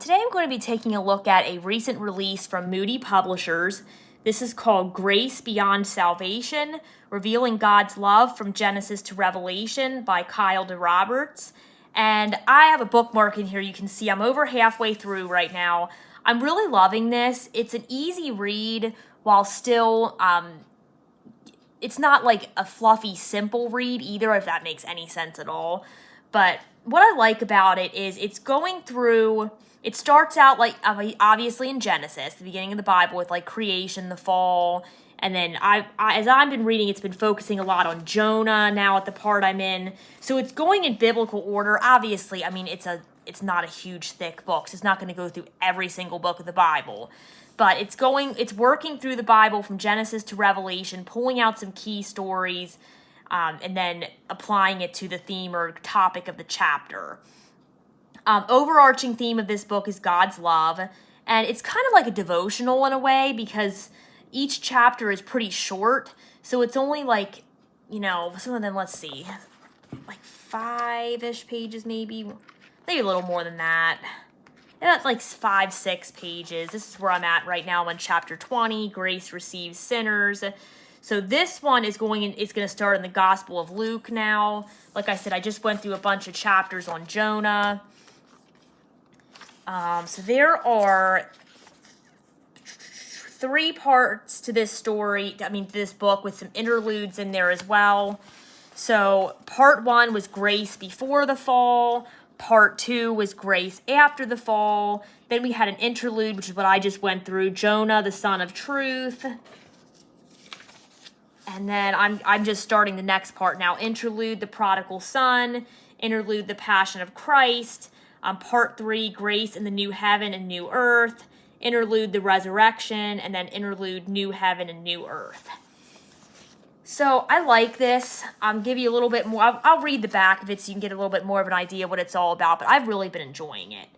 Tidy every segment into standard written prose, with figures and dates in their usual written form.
Today I'm going to be taking a look at a recent release from Moody Publishers. This is called Grace Beyond Salvation, Revealing God's Love from Genesis to Revelation by Kyle DeRoberts. And I have a bookmark in here. You can see I'm over halfway through right now. I'm really loving this. It's an easy read while still, it's not like a fluffy, simple read either, if that makes any sense at all. But what I like about it is it's going through, it starts out like obviously in Genesis, the beginning of the Bible, with like creation, the fall, and then as I've been reading, it's been focusing a lot on Jonah now at the part I'm in. So it's going in biblical order. Obviously, I mean, it's not a huge thick book, so it's not going to go through every single book of the Bible. But it's working through the Bible from Genesis to Revelation, pulling out some key stories, and then applying it to the theme or topic of the chapter. Overarching theme of this book is God's love, and it's kind of like a devotional in a way because each chapter is pretty short, so it's only like, some of them, let's see, like 5-ish pages maybe a little more than that. And that's like 5-6 pages. This is where I'm at right now on chapter 20, Grace Receives Sinners. So this one it's going to start in the Gospel of Luke now. Like I said, I just went through a bunch of chapters on Jonah. So there are 3 parts to this story, to this book, with some interludes in there as well. So part 1 was Grace before the fall. Part 2 was Grace after the fall. Then we had an interlude, which is what I just went through, Jonah, the son of truth. And then I'm just starting the next part now. Interlude, the prodigal son. Interlude, the passion of Christ. Part 3, Grace in the new heaven and new earth. Interlude, the resurrection. And then interlude, new heaven and new earth. So I like this. I'll give you a little bit more. I'll read the back of it so you can get a little bit more of an idea what it's all about, but I've really been enjoying it.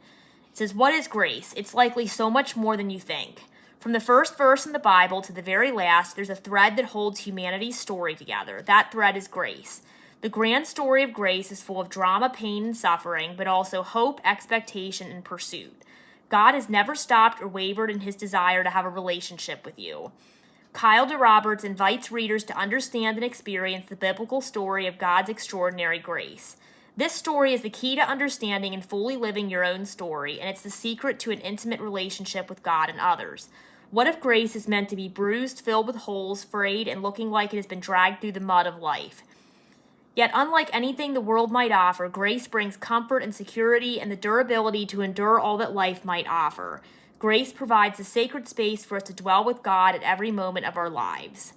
It says, what is grace? It's likely so much more than you think. From the first verse in the Bible to the very last, there's a thread that holds humanity's story together. That thread is grace. The grand story of grace is full of drama, pain, and suffering, but also hope, expectation, and pursuit. God has never stopped or wavered in his desire to have a relationship with you. Kyle DeRoberts invites readers to understand and experience the biblical story of God's extraordinary grace. This story is the key to understanding and fully living your own story, and it's the secret to an intimate relationship with God and others. What if grace is meant to be bruised, filled with holes, frayed, and looking like it has been dragged through the mud of life? Yet, unlike anything the world might offer, grace brings comfort and security and the durability to endure all that life might offer. Grace provides a sacred space for us to dwell with God at every moment of our lives.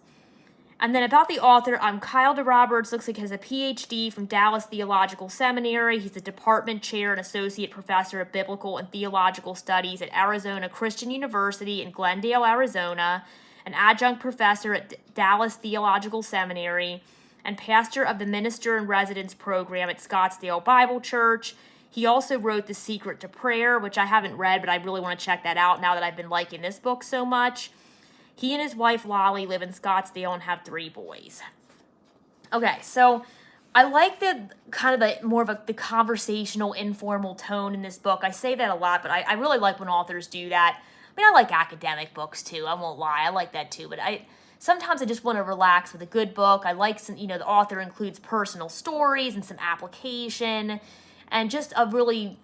And then about the author, Kyle DeRoberts looks like he has a PhD from Dallas Theological Seminary. He's a department chair and associate professor of biblical and theological studies at Arizona Christian University in Glendale, Arizona, an adjunct professor at Dallas Theological Seminary, and pastor of the Minister in Residence program at Scottsdale Bible Church. He also wrote The Secret to Prayer, which I haven't read, but I really want to check that out now that I've been liking this book so much. He and his wife, Lolly, live in Scottsdale and have 3 boys. Okay, so I like the conversational, informal tone in this book. I say that a lot, but I really like when authors do that. I like academic books too, I won't lie. I like that too, but sometimes I just want to relax with a good book. I like some, the author includes personal stories and some application, and just a really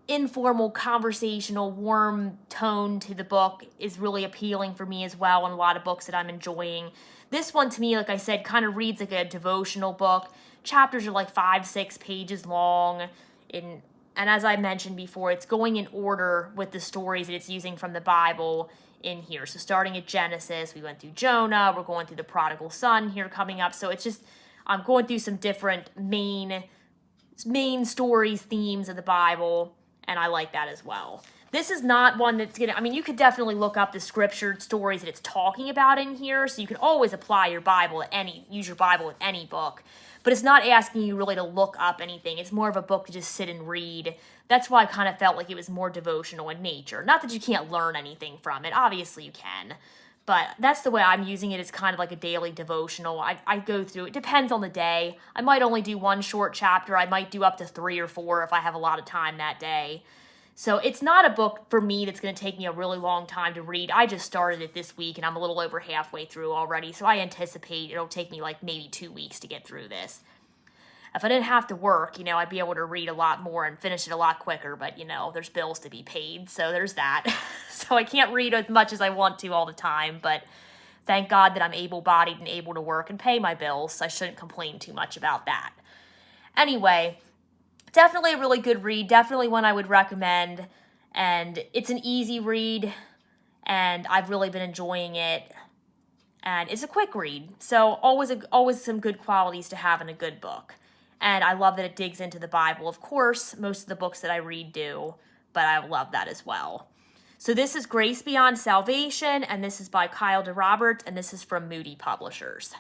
informal, conversational, warm tone to the book is really appealing for me as well, and a lot of books that I'm enjoying. This one, to me, like I said, kind of reads like a devotional book. Chapters are like 5-6 pages long, and as I mentioned before, it's going in order with the stories that it's using from the Bible in here. So starting at Genesis, we went through Jonah, we're going through the prodigal son here coming up. So it's just, I'm going through some different main stories, themes of the Bible, and I like that as well. This is not one that's you could definitely look up the scripture stories that it's talking about in here, so you can always apply your Bible use your Bible with any book, but it's not asking you really to look up anything. It's more of a book to just sit and read. That's why I kind of felt like it was more devotional in nature. Not that you can't learn anything from it, obviously you can, but that's the way I'm using it. It's kind of like a daily devotional. I go through, it depends on the day. I might only do 1 short chapter. I might do up to 3 or 4 if I have a lot of time that day. So it's not a book for me that's going to take me a really long time to read. I just started it this week and I'm a little over halfway through already. So I anticipate it'll take me like maybe 2 weeks to get through this. If I didn't have to work, I'd be able to read a lot more and finish it a lot quicker. But, there's bills to be paid. So there's that. So I can't read as much as I want to all the time. But thank God that I'm able-bodied and able to work and pay my bills. So I shouldn't complain too much about that. Anyway, definitely a really good read. Definitely one I would recommend. And it's an easy read. And I've really been enjoying it. And it's a quick read. So always some good qualities to have in a good book. And I love that it digs into the Bible. Of course, most of the books that I read do, but I love that as well. So this is Grace Beyond Salvation, and this is by Kyle DeRoberts, and this is from Moody Publishers.